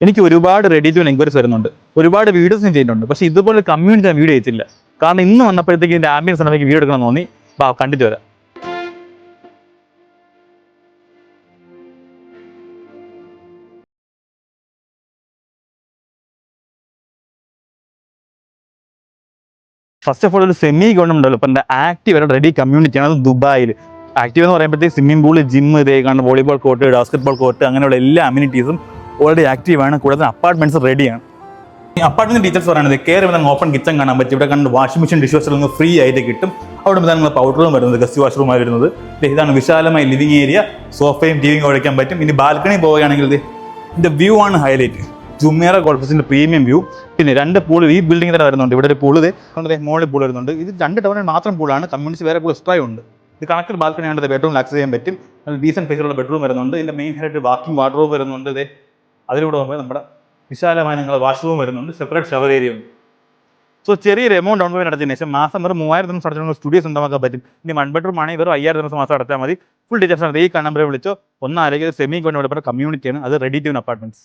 എനിക്ക് ഒരുപാട് ready to enquiries വരുന്നുണ്ട്, ഒരുപാട് വീഡിയോസ് ഞാൻ ചെയ്യുന്നുണ്ട്. പക്ഷേ ഇതുപോലെ കമ്മ്യൂണിറ്റി ഞാൻ വീഡിയോ ചെയ്തില്ല. കാരണം ഇന്ന് വന്നപ്പോഴത്തേക്ക് ഇതിന്റെ ആംബിയൻസ് ഉണ്ടെങ്കിൽ വീഡിയോ എടുക്കണം തോന്നി. കണ്ടിട്ട് വരാം. ഫസ്റ്റ് ഓഫ് ഓൾ ഒരു സെമി ഗവൺമെന്റ് ഡെവലപ്പറിന്റെ ആക്റ്റീവ് റെഡി കമ്മ്യൂണിറ്റിയാണ് അത് ദുബായിൽ. ആക്റ്റീവ് എന്ന് പറയുമ്പോഴത്തേക്ക് സ്വിമ്മിംഗ് പൂൾ, ജിമ്മ്, ഇതേ കാണുന്ന വോളിബോൾ കോർട്ട്, ബാസ്കറ്റ്ബോൾ കോർട്ട്, അങ്ങനെയുള്ള എല്ലാ അമ്യൂണിറ്റീസും ഓൾറെഡി ആക്റ്റീവാണ്. കൂടാതെ അപ്പാർട്ട്മെന്റ്സ് റെഡിയാണ്. ഈ അപ്പാർട്ട്മെന്റ് ഡീറ്റെയിൽസ് പറയുന്നത് കയറി വന്നാൽ ഓപ്പൺ കിച്ചൺ കാണാൻ പറ്റും. ഇവിടെ കണ്ട് വാഷിംഗ് മെഷീൻ, ഡിഷ് വാഷർ ഒന്നും ഫ്രീ ആയിട്ട് കിട്ടും. അവിടെ നിങ്ങൾ പൗഡർ റൂം വരുന്നത്, ഗസ്റ്റ് വാഷ്റൂമായി വരുന്നത്. ഇതാണ് വിശാലമായ ലിവിംഗ് ഏരിയ, സോഫയും ടിവിയും ഒഴിക്കാൻ പറ്റും. ഇനി ബാൽക്കണി പോവുകയാണെങ്കിൽ ഇതിന്റെ വ്യൂ ആണ് ഹൈലൈറ്റ്. ജുമേറ ഗോൾഫസിന്റെ പ്രീമിയം വ്യൂ. പിന്നെ 2 പൂൾ ഈ ബിൽഡിംഗ് തന്നെ വരുന്നുണ്ട്. ഇവിടെ ഒരു പൂള് മോളിൽ പൂൾ വരുന്നുണ്ട്. ഇത് 2 ടവറിൽ മാത്രം പൂളാണ്. കമ്മ്യൂണിറ്റി വേറെ പൂൾ എക്സ്ട്രാ ഉണ്ട്. ഇത് കണക്റ്റഡ് ബാൽക്കണി ആണ്. ബെഡ്റൂമിൽ ആക്സസ് ചെയ്യാൻ പറ്റും. ഡീസന്റ് ഫേസിലുള്ള ബെഡ്റൂം വരുന്നുണ്ട്. ഇതിന്റെ മെയിൻ ഹൈറ്റ് വാക്കിംഗ് വാർഡ്രോബ് വരുന്നുണ്ട്. അതിലൂടെ പോകുമ്പോൾ നമ്മുടെ വിശാലമായ നിങ്ങൾ വാഷ്റൂം വരുന്നുണ്ട്. സെപ്പറേറ്റ് ഷവർ ഏരിയ ഉണ്ട്. സോ ചെറിയൊരു എമൗണ്ട് ഡൗൺ പേയ്മെന്റ് അടച്ചതിന് ശേഷം മാസം വെറും 3000 അടച്ചാൽ സ്റ്റുഡിയോസ് ഉണ്ടാക്കാൻ പറ്റും. ഇനി 1 ബെഡ്റൂം ആണെങ്കിൽ വെറും 5000 മാസം അടച്ചാൽ മതി. ഫുൾ ഡീറ്റെയിൽസ് ആണ് ഈ നമ്പറിൽ വിളിച്ചോ. ഒന്നാലേക്ക് സെമി ഗവൺമെന്റ് കമ്മ്യൂണിറ്റിയാണ് അത്, റെഡി ടു അപ്പാർട്ട്മെന്റ്സ്.